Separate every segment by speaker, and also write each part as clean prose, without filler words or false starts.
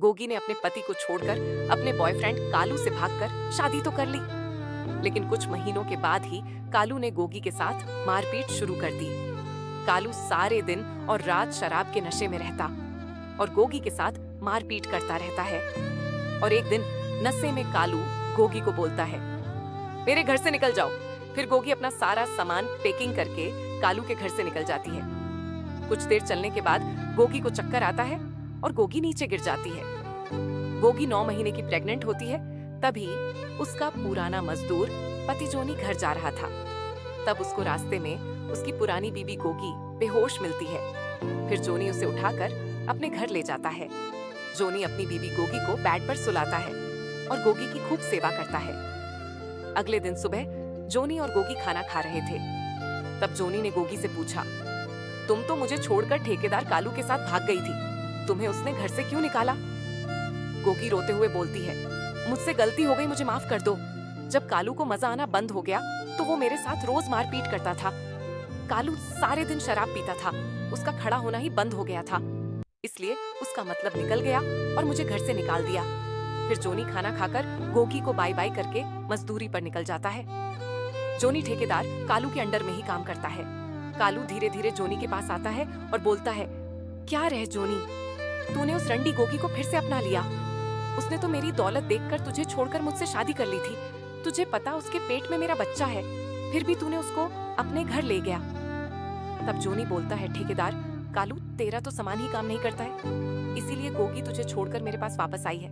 Speaker 1: गोगी ने अपने पति को छोड़कर अपने बॉयफ्रेंड कालू से भागकर शादी तो कर ली, लेकिन कुछ महीनों के बाद ही कालू ने गोगी के साथ मारपीट शुरू कर दी। कालू सारे दिन और रात शराब के नशे में रहता और गोगी के साथ मारपीट करता रहता है। और एक दिन नशे में कालू गोगी को बोलता है, मेरे घर से निकल जाओ। फिर गोगी अपना सारा सामान पैकिंग करके कालू के घर से निकल जाती है। कुछ देर चलने के बाद गोगी को चक्कर आता है और गोगी नीचे गिर जाती है। गोगी 9 महीने की प्रेग्नेंट होती है। तभी उसका पुराना मजदूर पति जोनी घर जा रहा था। तब उसको रास्ते में उसकी पुरानी बीबी गोगी बेहोश मिलती है। फिर जोनी उसे उठाकर अपने घर ले जाता है। जोनी अपनी बीबी गोगी को बेड पर सुलाता है और गोगी की खूब सेवा करता है। अगले दिन सुबह जोनी और गोगी खाना खा रहे थे। तब जोनी ने गोगी से पूछा, तुम तो मुझे छोड़कर ठेकेदार कालू के साथ भाग गई थी, तुम्हें उसने घर से क्यों निकाला? गोगी रोते हुए बोलती है, मुझसे गलती हो गई, मुझे माफ कर दो। जब कालू को मजा आना बंद हो गया तो वो मेरे साथ रोज मारपीट करता था। कालू सारे दिन शराब पीता था, उसका खड़ा होना ही बंद हो गया था, इसलिए उसका मतलब निकल गया और मुझे घर से निकाल दिया। फिर जोनी खाना खाकर गोगी को बाय बाय करके मजदूरी पर निकल जाता है। जोनी ठेकेदार कालू के अंडर में ही काम करता है। कालू धीरे धीरे जोनी के पास आता है और बोलता है, क्या रहे जोनी, तूने उस रंडी गोगी को फिर से अपना लिया। उसने तो मेरी दौलत देखकर तुझे छोड़कर मुझसे शादी कर ली थी। तुझे पता उसके पेट में मेरा बच्चा है, फिर भी तूने उसको अपने घर ले गया। तब जोनी बोलता है, ठेकेदार कालू तेरा तो सामान ही काम नहीं करता है, इसीलिए गोगी तुझे छोड़कर मेरे पास वापस आई है।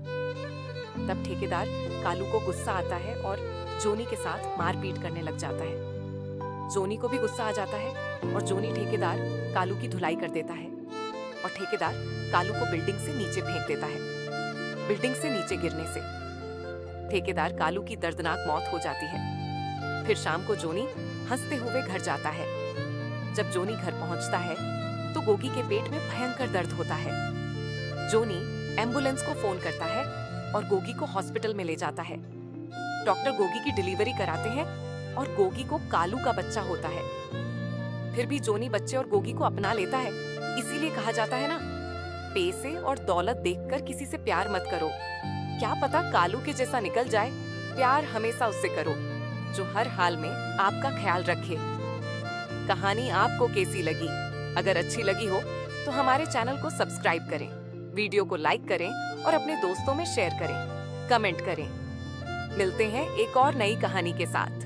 Speaker 1: तब ठेकेदार कालू को गुस्सा आता है और जोनी के साथ मारपीट करने लग जाता है। जोनी को भी गुस्सा आ जाता है और जोनी ठेकेदार कालू की धुलाई कर देता है और ठेकेदार कालू को बिल्डिंग से नीचे फेंक देता है। बिल्डिंग से नीचे गिरने से ठेकेदार कालू की दर्दनाक मौत हो जाती है। फिर शाम को जोनी हंसते हुए घर जाता है। जब जोनी घर पहुंचता है तो गोगी के पेट में भयंकर दर्द होता है। जोनी एम्बुलेंस को फोन करता है और गोगी को हॉस्पिटल में ले जाता है। डॉक्टर गोगी की डिलीवरी कराते हैं और गोगी को कालू का बच्चा होता है। फिर भी जोनी बच्चे और गोगी को अपना लेता है। इसीलिए कहा जाता है ना, पैसे और दौलत देखकर किसी से प्यार मत करो, क्या पता कालू के जैसा निकल जाए। प्यार हमेशा उससे करो जो हर हाल में आपका ख्याल रखे। कहानी आपको कैसी लगी? अगर अच्छी लगी हो तो हमारे चैनल को सब्सक्राइब करें, वीडियो को लाइक करें और अपने दोस्तों में शेयर करें, कमेंट करें। मिलते हैं एक और नई कहानी के साथ।